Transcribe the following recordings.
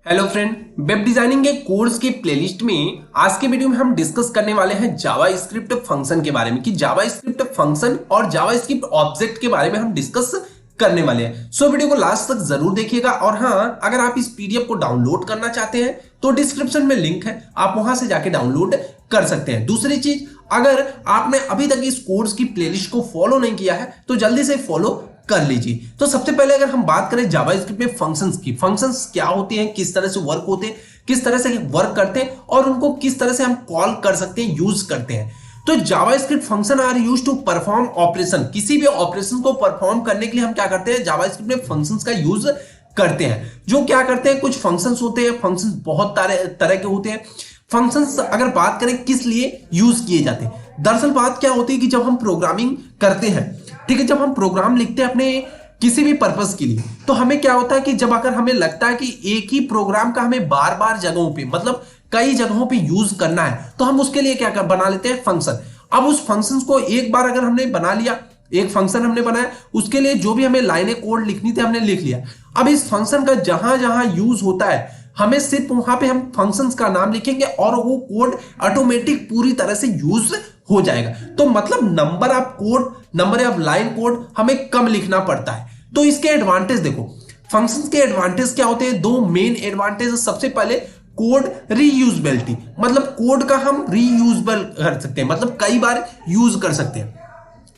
Hello friend, web designing के course के playlist में आज के वीडियो में हम डिस्कस करने वाले हैं जावास्क्रिप्ट फंक्शन के बारे में कि जावास्क्रिप्ट फंक्शन और जावास्क्रिप्ट ऑब्जेक्ट के बारे में हम डिस्कस करने वाले हैं। सो वीडियो को लास्ट तक जरूर देखिएगा। और हाँ, अगर आप इस पीडीएफ को डाउनलोड करना चाहते हैं तो डिस्क्रिप्शन में लिंक है, आप वहां से जाके डाउनलोड कर सकते हैं। दूसरी चीज, अगर आपने अभी तक इस कोर्स की प्लेलिस्ट को फॉलो नहीं किया है तो जल्दी से फॉलो कर लीजिए। तो सबसे पहले अगर हम बात करें जावास्क्रिप्ट में फंक्शंस की, फंक्शंस क्या होते हैं, किस तरह से वर्क होते हैं, किस तरह से वर्क करते हैं और उनको किस तरह से हम कॉल कर सकते हैं, यूज करते हैं। तो JavaScript function are used to perform operation. किसी भी ऑपरेशन को परफॉर्म करने के लिए हम क्या करते हैं, जावास्क्रिप्ट में फंक्शंस का यूज करते हैं। जो क्या करते हैं, कुछ फंक्शंस होते हैं, फंक्शंस बहुत तरह के होते हैं। फंक्शंस अगर बात करें किस लिए यूज किए जाते हैं, दरअसल बात क्या होती है कि जब हम प्रोग्रामिंग करते हैं, ठीक है, जब हम प्रोग्राम लिखते हैं अपने किसी भी पर्पस के लिए, तो हमें क्या होता है कि जब अगर हमें लगता है कि एक ही प्रोग्राम का हमें बार बार जगहों पे, मतलब कई जगहों पे यूज करना है, तो हम उसके लिए क्या बना लेते हैं, फंक्शन। अब उस फंक्शन को एक बार अगर हमने बना लिया, एक फंक्शन हमने बनाया, उसके लिए जो भी हमें लाइनें कोड लिखनी थी हमने लिख लिया। अब इस फंक्शन का जहां जहां यूज होता है, हमें सिर्फ वहां पे हम फंक्शंस का नाम लिखेंगे और वो कोड ऑटोमेटिक पूरी तरह से यूज हो जाएगा। तो मतलब number of code, number of line code हमें कम लिखना पड़ता है। तो इसके एडवांटेज देखो, फंक्शंस के एडवांटेज क्या होते हैं, दो मेन एडवांटेज। सबसे पहले कोड रीयूजेबिलिटी, मतलब कोड का हम रीयूजेबल कर सकते हैं, मतलब कई बार यूज कर सकते हैं।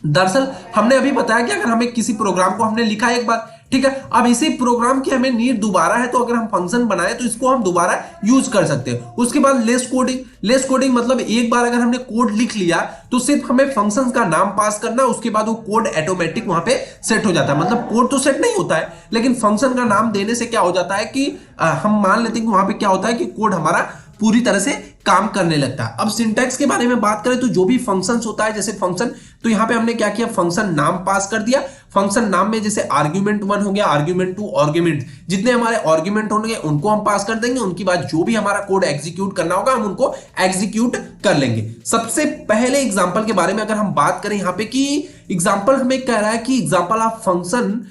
दरअसल हमने अभी बताया कि अगर हमें किसी प्रोग्राम को हमने लिखा एक बार, ठीक है, अब इसी प्रोग्राम की हमें नीड दोबारा है, तो अगर हम फंक्शन बनाए तो इसको हम दोबारा यूज कर सकते हैं। उसके बाद लेस कोडिंग, लेस कोडिंग मतलब एक बार अगर हमने कोड लिख लिया तो सिर्फ हमें फंक्शन का नाम पास करना, उसके बाद वो कोड ऑटोमेटिक वहां पे सेट हो जाता है। मतलब कोड तो सेट नहीं होता है, लेकिन फंक्शन का नाम देने से क्या हो जाता है कि हम मान लेते हैं कि वहां पे क्या होता है कि कोड हमारा पूरी तरह से काम करने लगता है। अब सिंटैक्स के बारे में बात करें तो जो भी फंक्शंस होता है, जैसे फंक्शन, तो यहां पे हमने क्या किया, फंक्शन नाम पास कर दिया। फंक्शन नाम में जैसे आर्ग्यूमेंट 1 हो गया, आर्ग्यूमेंट 2, आर्ग्यूमेंट, जितने हमारे आर्ग्यूमेंट होंगे उनको हम पास कर देंगे। उनके बाद जो भी हमारा कोड एग्जीक्यूट करना होगा हम उनको एग्जीक्यूट कर लेंगे। सबसे पहले एग्जांपल के बारे में अगर हम बात करें यहां पे, कि एग्जांपल हमें कह रहा है कि example of function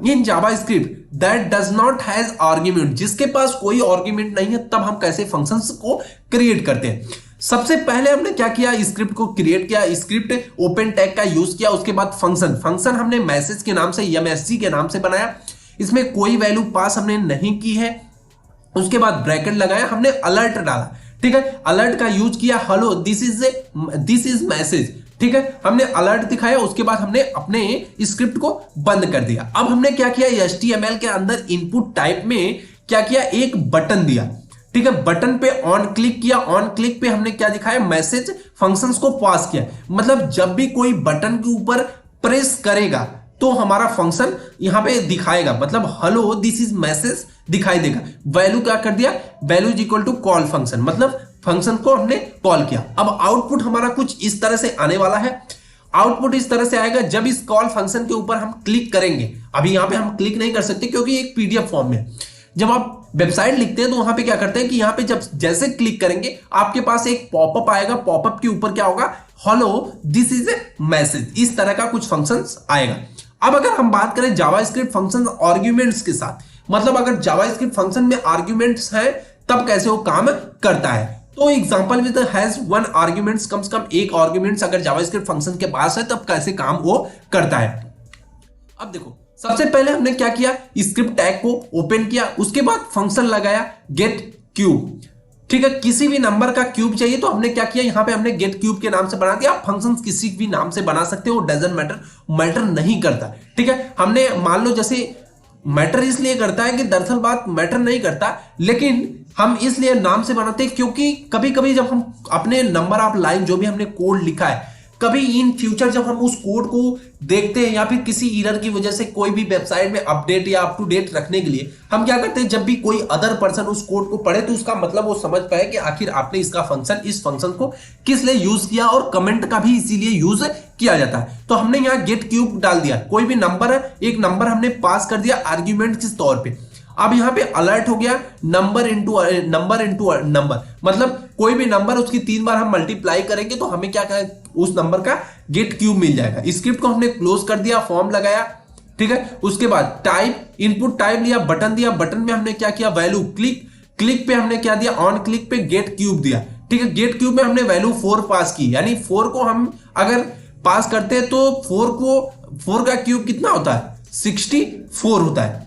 in JavaScript that does not has argument, जिसके पास कोई आर्ग्यूमेंट नहीं है, तब हम कैसे फंक्शंस को क्रिएट करते हैं। सबसे पहले हमने क्या किया, स्क्रिप्ट को क्रिएट किया, स्क्रिप्ट ओपन टैग का यूज किया। उसके बाद फंक्शन हमने मैसेज के नाम से, एमएसजी के नाम से बनाया, इसमें कोई वैल्यू पास हमने नहीं की है। उसके बाद ब्रैकेट लगाया, हमने अलर्ट डाला, ठीक है, अलर्ट का यूज किया, हेलो दिस इज मैसेज, ठीक है, हमने अलर्ट दिखाया। उसके बाद हमने अपने स्क्रिप्ट को बंद कर दिया। अब हमने क्या किया, HTML के अंदर इनपुट टाइप में क्या किया, एक बटन दिया, ठीक है, बटन पे ऑन क्लिक किया। ऑन क्लिक पे हमने क्या दिखाया, मैसेज फंक्शंस को पास किया। मतलब जब भी कोई बटन के ऊपर प्रेस करेगा तो हमारा फंक्शन यहां पे दिखाएगा, मतलब हेलो दिस इज मैसेज दिखाई देगा। वैल्यू क्या कर दिया, value is equal to call function, मतलब फंक्शन को हमने कॉल किया। अब आउटपुट हमारा कुछ इस तरह से आने वाला है। आउटपुट इस तरह से आएगा, जब इस कॉल फंक्शन के ऊपर हम क्लिक करेंगे, अभी यहां पे हम क्लिक नहीं कर सकते क्योंकि एक पीडीएफ फॉर्म में, जब आप वेबसाइट लिखते हैं तो वहां पे क्या करते हैं कि यहां पे जब जैसे क्लिक करेंगे आपके पास एक पॉपअप आएगा, पॉपअप के ऊपर क्या होगा, hello this is a message, इस तरह का कुछ फंक्शंस आएगा। अब अगर हम बात करें जावास्क्रिप्ट फंक्शन आर्ग्यूमेंट्स के साथ, मतलब अगर जावास्क्रिप्ट फंक्शन में आर्ग्यूमेंट्स हैं तब कैसे वो काम करता है, तो example with has one arguments, कम से कम एक आर्ग्यूमेंट्स अगर जावास्क्रिप्ट फंक्शन के पास है तब कैसे काम वो करता है। अब देखो, सबसे पहले हमने क्या किया, स्क्रिप्ट टैग को ओपन किया, उसके बाद फंक्शन लगाया गेट क्यूब, ठीक है, किसी भी नंबर का क्यूब चाहिए तो हमने क्या किया, यहां पे हमने गेट क्यूब के नाम से बना दिया। आप फंक्शंस किसी भी नाम से बना सकते हो, डजंट मैटर नहीं करता, ठीक है। हमने मान लो, जैसे मैटर इसलिए करता है कि दरअसल बात मैटर नहीं करता, लेकिन हम इसलिए नाम से बनाते हैं क्योंकि कभी कभी जब हम अपने नंबर ऑफ लाइन जो भी हमने कोड लिखा है, कभी इन फ्यूचर जब हम उस कोड को देखते हैं या फिर किसी एरर की वजह से कोई भी वेबसाइट में अपडेट या अप टू डेट रखने के लिए हम क्या करते हैं, जब भी कोई अदर पर्सन उस कोड को पढ़े तो उसका मतलब वो समझ पाए कि आखिर आपने इसका फंक्शन, इस फंक्शन को किस लिए यूज किया, और कमेंट का भी इसीलिए यूज किया जाता है। तो हमने यहाँ गेट क्यूब डाल दिया, कोई भी नंबर है, एक नंबर हमने पास कर दिया आर्ग्यूमेंट के तौर पे। अब यहां पे अलर्ट हो गया, नंबर इंटू नंबर, मतलब कोई भी नंबर उसकी 3 बार हम मल्टीप्लाई करेंगे तो हमें क्या उस नंबर का गेट क्यूब मिल जाएगा। स्क्रिप्ट को हमने क्लोज कर दिया, फॉर्म लगाया, ठीक है। उसके बाद टाइप, इनपुट टाइप लिया, बटन दिया, बटन में हमने क्या किया, वैल्यू क्लिक, क्लिक पे हमने क्या दिया, ऑन क्लिक पे गेट क्यूब दिया, ठीक है। गेट क्यूब में हमने वैल्यू 4 पास की, यानी 4 को हम अगर पास करते हैं तो 4 का क्यूब कितना होता है, 64 होता है,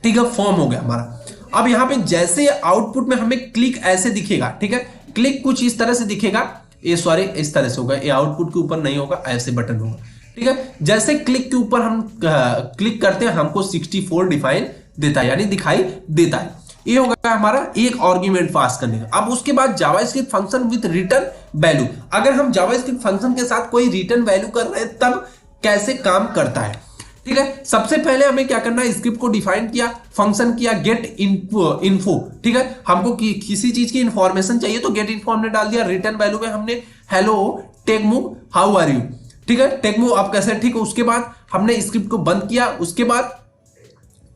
ठीक है। फॉर्म हो गया हमारा। अब यहां पे जैसे आउटपुट में हमें क्लिक ऐसे दिखेगा, ठीक है, क्लिक कुछ इस तरह से दिखेगा, ये सॉरी इस तरह से होगा, ये आउटपुट के ऊपर नहीं होगा, ऐसे बटन होगा, ठीक है। जैसे क्लिक के ऊपर हम क्लिक करते हैं हमको 64 डिफाइन देता है, यानी दिखाई देता है। ये होगा हमारा एक आर्गुमेंट पास करने का। अब उसके बाद JavaScript function with return value, अगर हम जावास्क्रिप्ट फंक्शन के साथ कोई रिटर्न वैल्यू कर रहे हैं तब कैसे काम करता है, ठीक है। सबसे पहले हमें क्या करना है, स्क्रिप्ट को डिफाइन किया, फंक्शन किया गेट इन्फो, ठीक है। हमको किसी चीज की इंफॉर्मेशन चाहिए तो गेट इन्फो हमने डाल दिया, रिटर्न वैल्यू में हमने हेलो टेकमूव हाउ आर यू, ठीक है, टेकमूव आप कैसे, ठीक है। उसके बाद हमने स्क्रिप्ट को बंद किया, उसके बाद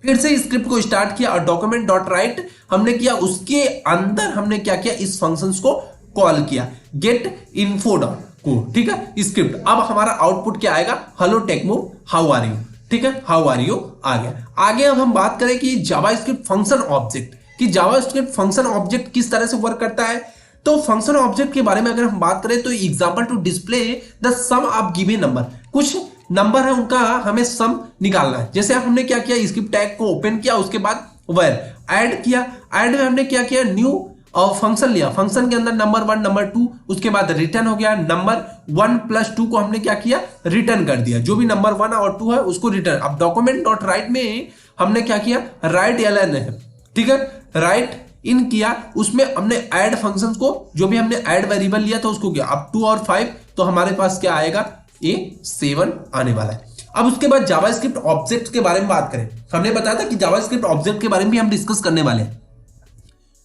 फिर से स्क्रिप्ट को स्टार्ट किया और डॉक्यूमेंट डॉट राइट हमने किया, उसके अंदर हमने क्या किया, इस फंक्शंस को कॉल किया गेट इन्फो डॉट को, ठीक है, स्क्रिप्ट। अब हमारा आउटपुट क्या आएगा, हेलो टेकमूव हाउ आर यू, ठीक है, हाउ आर यू आ गया। आगे अब हम बात करें कि जावास्क्रिप्ट फंक्शन ऑब्जेक्ट, कि जावास्क्रिप्ट फंक्शन ऑब्जेक्ट किस तरह से वर्क करता है। तो फंक्शन ऑब्जेक्ट के बारे में अगर हम बात करें तो example to display the sum of given number, कुछ नंबर है उनका हमें सम निकालना है। जैसे हमने क्या किया, स्क्रिप्ट टैग को ओपन किया, उसके बाद वेयर ऐड किया, ऐड में हमने क्या किया, न्यू और फंक्शन लिया, फंक्शन के अंदर नंबर 1 नंबर 2, उसके बाद रिटर्न हो गया, नंबर 1 + 2 को हमने क्या किया, रिटर्न कर दिया, जो भी नंबर 1 और 2 है उसको रिटर्न। अब डॉक्यूमेंट डॉट राइट में हमने क्या किया, राइट एलन है, ठीक है, राइट इन किया, उसमें हमने ऐड फंक्शंस को, जो भी हमने ऐड वेरिएबल लिया था उसको किया। अब 2 और 5 तो हमारे पास क्या आएगा, ये 7 आने वाला है। अब उसके बाद जावास्क्रिप्ट ऑब्जेक्ट के बारे में बात करें, हमने बताया था कि जावास्क्रिप्ट ऑब्जेक्ट के बारे में भी हम डिस्कस करने वाले हैं।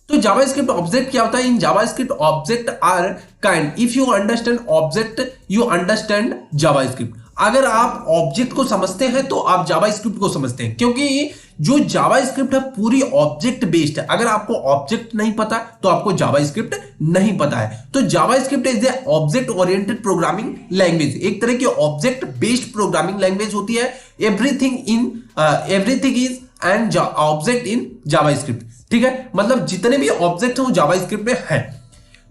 तो जावास्क्रिप्ट ऑब्जेक्ट क्या होता है, in JavaScript object are kind, if you understand object you understand JavaScript. अगर आप ऑब्जेक्ट को समझते हैं तो आप जावास्क्रिप्ट को समझते हैं, क्योंकि जो जावास्क्रिप्ट है पूरी ऑब्जेक्ट बेस्ड है। अगर आपको ऑब्जेक्ट नहीं पता तो आपको जावास्क्रिप्ट नहीं पता है। तो JavaScript is a object oriented programming language, एक तरह की ऑब्जेक्ट बेस्ड प्रोग्रामिंग लैंग्वेज होती है। Everything is and object in JavaScript, ठीक है, मतलब जितने भी ऑब्जेक्ट हैं वो जावास्क्रिप्ट में है।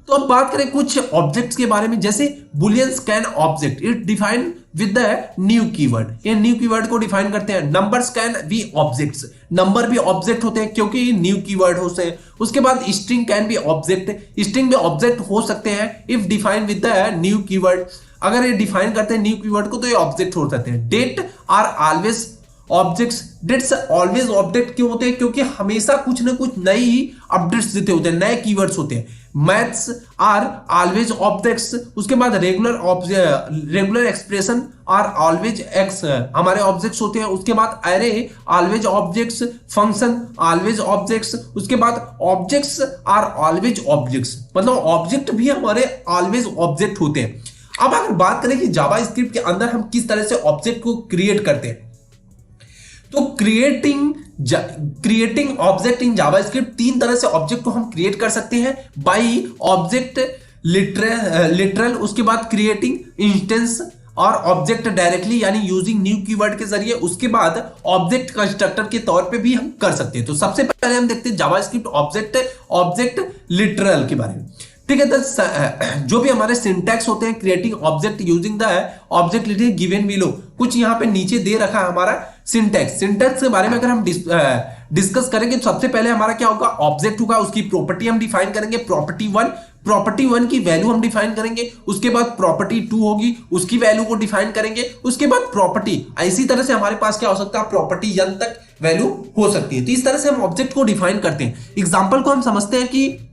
तो अब बात करें कुछ ऑब्जेक्ट्स के बारे में, जैसे Boolean scan object, it define with the new keyword, ये न्यू कीवर्ड को डिफाइन करते हैं। नंबर स्कैन भी ऑब्जेक्ट्स, नंबर भी ऑब्जेक्ट होते हैं क्योंकि न्यू कीवर्ड होते हैं। उसके बाद स्ट्रिंग कैन भी ऑब्जेक्ट, स्ट्रिंग भी ऑब्जेक्ट हो सकते हैं if define with the new keyword. अगर ये डिफाइन करते हैं न्यू कीवर्ड को तो ये ऑब्जेक्ट हो सकते हैं। Date are always objects, dates always object क्यों होते हैं, क्योंकि हमेशा कुछ ना कुछ नई अपडेट्स देते होते हैं, नए कीवर्ड्स होते हैं। मैथ्स आर ऑलवेज ऑब्जेक्ट्स, उसके बाद regular expression are always X हमारे ऑब्जेक्ट्स होते हैं। उसके बाद array always objects, function always objects, उसके बाद ऑब्जेक्ट्स आर ऑलवेज ऑब्जेक्ट्स, मतलब ऑब्जेक्ट भी हमारे ऑलवेज ऑब्जेक्ट होते हैं। अब अगर बात करें कि जावास्क्रिप्ट के अंदर हम किस तरह से ऑब्जेक्ट को क्रिएट करते हैं, तो क्रिएटिंग ऑब्जेक्ट इन जावास्क्रिप्ट 3 तरह से ऑब्जेक्ट को हम क्रिएट कर सकते हैं। बाई ऑब्जेक्ट लिटरल, उसके बाद क्रिएटिंग इंस्टेंस और ऑब्जेक्ट डायरेक्टली यानी यूजिंग न्यू कीवर्ड के जरिए, उसके बाद ऑब्जेक्ट कंस्ट्रक्टर के तौर पे भी हम कर सकते हैं। तो सबसे पहले हम देखते हैं जावास्क्रिप्ट ऑब्जेक्ट लिटरल के बारे में, ठीक है। तो जो भी हमारे सिंटैक्स होते हैं, creating object using the object literal given below, कुछ यहाँ पे नीचे दे रखा है हमारा सिंटैक्स। सिंटैक्स के बारे में अगर हम डिस्कस करेंगे तो सबसे पहले हमारा क्या होगा, ऑब्जेक्ट होगा, उसकी प्रॉपर्टी हम डिफाइन करेंगे, प्रॉपर्टी 1 की वैल्यू हम डिफाइन करेंगे। उसके बाद प्रॉपर्टी 2 होगी, उसकी वैल्यू को डिफाइन करेंगे। उसके बाद प्रॉपर्टी, इसी तरह से हमारे पास क्या हो सकता है, प्रॉपर्टी n तक वैल्यू हो सकती है। तो इस तरह से हम ऑब्जेक्ट को डिफाइन करते हैं। एग्जाम्पल को हम समझते हैं कि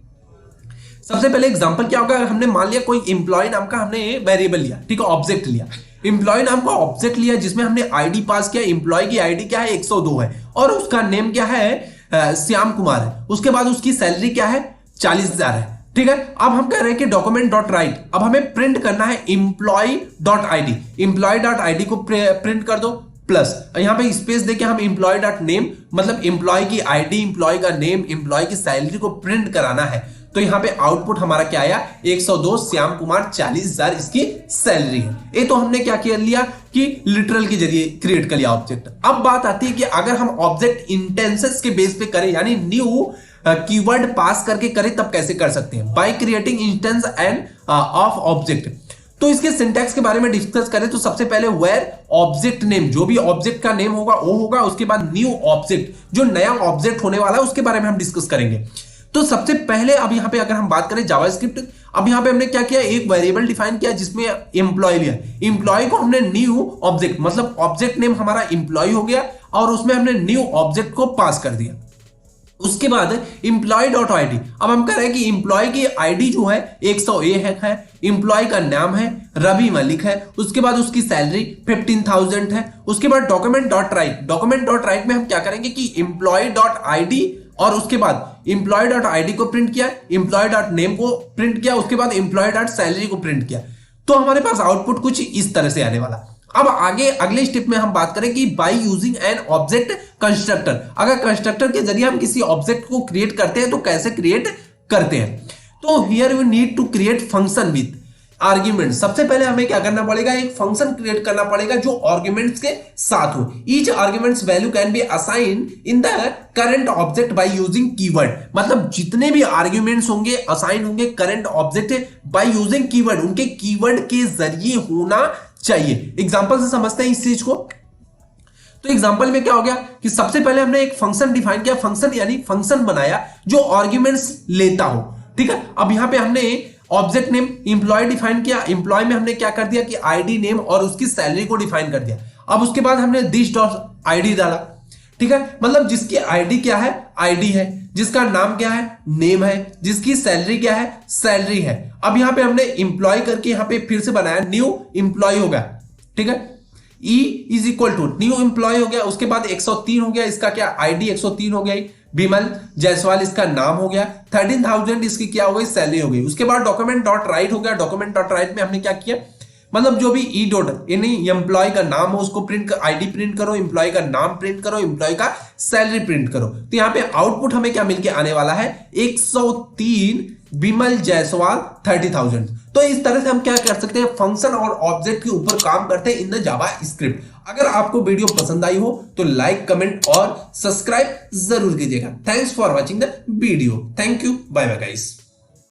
सबसे पहले एग्जांपल क्या होगा, हमने मान लिया कोई एम्प्लॉय नाम का हमने वेरिएबल लिया, ठीक है, ऑब्जेक्ट लिया, एम्प्लॉय नाम का ऑब्जेक्ट लिया जिसमें हमने आईडी पास किया। एम्प्लॉय की आईडी क्या है, 102 है, और उसका नेम क्या है, श्याम कुमार है। उसके बाद उसकी सैलरी क्या है, 40,000 है, ठीक है। अब हम कह रहे हैं कि डॉक्यूमेंट डॉट राइट, अब हमें प्रिंट करना है employ dot ID, employ dot ID को प्रिंट कर दो, प्लस यहाँ पे स्पेस देके हम एम्प्लॉय डॉट नेम मतलब एम्प्लॉय की आईडी, एम्प्लॉय का नेम, एम्प्लॉय की सैलरी को प्रिंट कराना है। तो यहाँ पे आउटपुट हमारा क्या आया 102 श्याम कुमार 40,000 इसकी सैलरी है। ये तो हमने क्या किया लिया कि लिटरल के जरिए क्रिएट कर लिया ऑब्जेक्ट। अब बात आती है कि अगर हम ऑब्जेक्ट इंटेंसेस के बेस पे करें यानी न्यू कीवर्ड पास करके करें तब कैसे कर सकते हैं, by creating instance end of object. तो इसके सिंटैक्स के बारे में डिस्कस करें तो सबसे पहले वेयर ऑब्जेक्ट नेम, जो भी ऑब्जेक्ट का नेम होगा वो होगा, उसके बाद न्यू ऑब्जेक्ट जो नया ऑब्जेक्ट होने वाला है उसके बारे में हम डिस्कस करेंगे। तो सबसे पहले अब यहाँ पे अगर हम बात करें जावास्क्रिप्ट, अब यहाँ पे हमने क्या किया एक वेरिएबल डिफाइन किया जिसमें एम्प्लॉय लिया, एम्प्लॉय को हमने न्यू ऑब्जेक्ट मतलब ऑब्जेक्ट नेम हमारा एम्प्लॉय हो गया और उसमें हमने न्यू ऑब्जेक्ट को पास कर दिया। उसके बाद एम्प्लॉय डॉट आईडी, अब हम कह रहे हैं कि एम्प्लॉय की आईडी जो है 100A है, एम्प्लॉय का नाम है रवि मलिक है, उसके बाद उसकी सैलरी 15,000 है। उसके बाद document dot right, document dot right में हम क्या करेंगे कि एम्प्लॉय डॉट आईडी और उसके बाद एम्प्लॉय डॉट आईडी को प्रिंट किया, एम्प्लॉय डॉट नेम को प्रिंट किया, उसके बाद एम्प्लॉय डॉट सैलरी को प्रिंट किया। तो हमारे पास आउटपुट कुछ इस तरह से आने वाला। अब आगे अगले स्टेप में हम बात करें कि by using an object constructor, अगर कंस्ट्रक्टर के जरिए हम किसी ऑब्जेक्ट को क्रिएट करते हैं तो कैसे क्रिएट करते हैं। तो here we need to create function with argument. सबसे पहले हमें क्या करना पड़ेगा, एक फंक्शन क्रिएट करना पड़ेगा जो आर्ग्यूमेंट्स के साथ हो। Each arguments value can be assign in the current object by using keyword, मतलब जितने भी आर्ग्यूमेंट्स होंगे असाइन होंगे current object by using keyword, उनके कीवर्ड के जरिए होना चाहिए। एग्जांपल से समझते हैं इस चीज को। तो एग्जांपल में क्या हो गया कि सबसे पहले हमने एक फंक्शन डिफाइन किया, फंक्शन यानी फंक्शन बनाया जो आर्ग्यूमेंट्स लेता हो, ठीक है। अब यहां पे हमने ऑब्जेक्ट नेम एम्प्लॉय डिफाइन किया, एम्प्लॉय में हमने क्या कर दिया कि आईडी नेम और उसकी सैलरी को डिफाइन कर दिया। अब उसके बाद हमने दिस डॉट आईडी डाला, ठीक है, मतलब जिसकी आईडी क्या है आईडी है, जिसका नाम क्या है नेम है, जिसकी सैलरी क्या है सैलरी है। अब यहां पे हमने एम्प्लॉय करके यहां पे फिर से बनाया न्यू एम्प्लॉय हो गया, ठीक है, E is equal to new employ हो गया। उसके बाद 103 हो गया, इसका क्या आईडी 103 हो गई, विमल जायसवाल इसका नाम हो गया, 13,000 इसकी क्या हो गई सैलरी हो गई। उसके बाद डॉक्यूमेंट डॉट राइट हो गया, डॉक्यूमेंट डॉट राइट में हमने क्या किया मतलब जो भी ई डॉट यानी एम्प्लॉय का नाम हो उसको प्रिंट कर, आईडी प्रिंट करो, एम्प्लॉय का नाम प्रिंट करो, एम्प्लॉय का सैलरी प्रिंट करो। तो यहाँ पे आउटपुट हमें क्या मिलके आने वाला है 103 विमल जायसवाल 30,000। तो इस तरह से हम क्या कर सकते हैं फंक्शन और ऑब्जेक्ट के ऊपर काम करते हैं इन द जावा स्क्रिप्ट। अगर आपको वीडियो पसंद आई हो तो लाइक कमेंट और सब्सक्राइब जरूर कीजिएगा। Thanks for watching the video. Thank you, bye bye guys.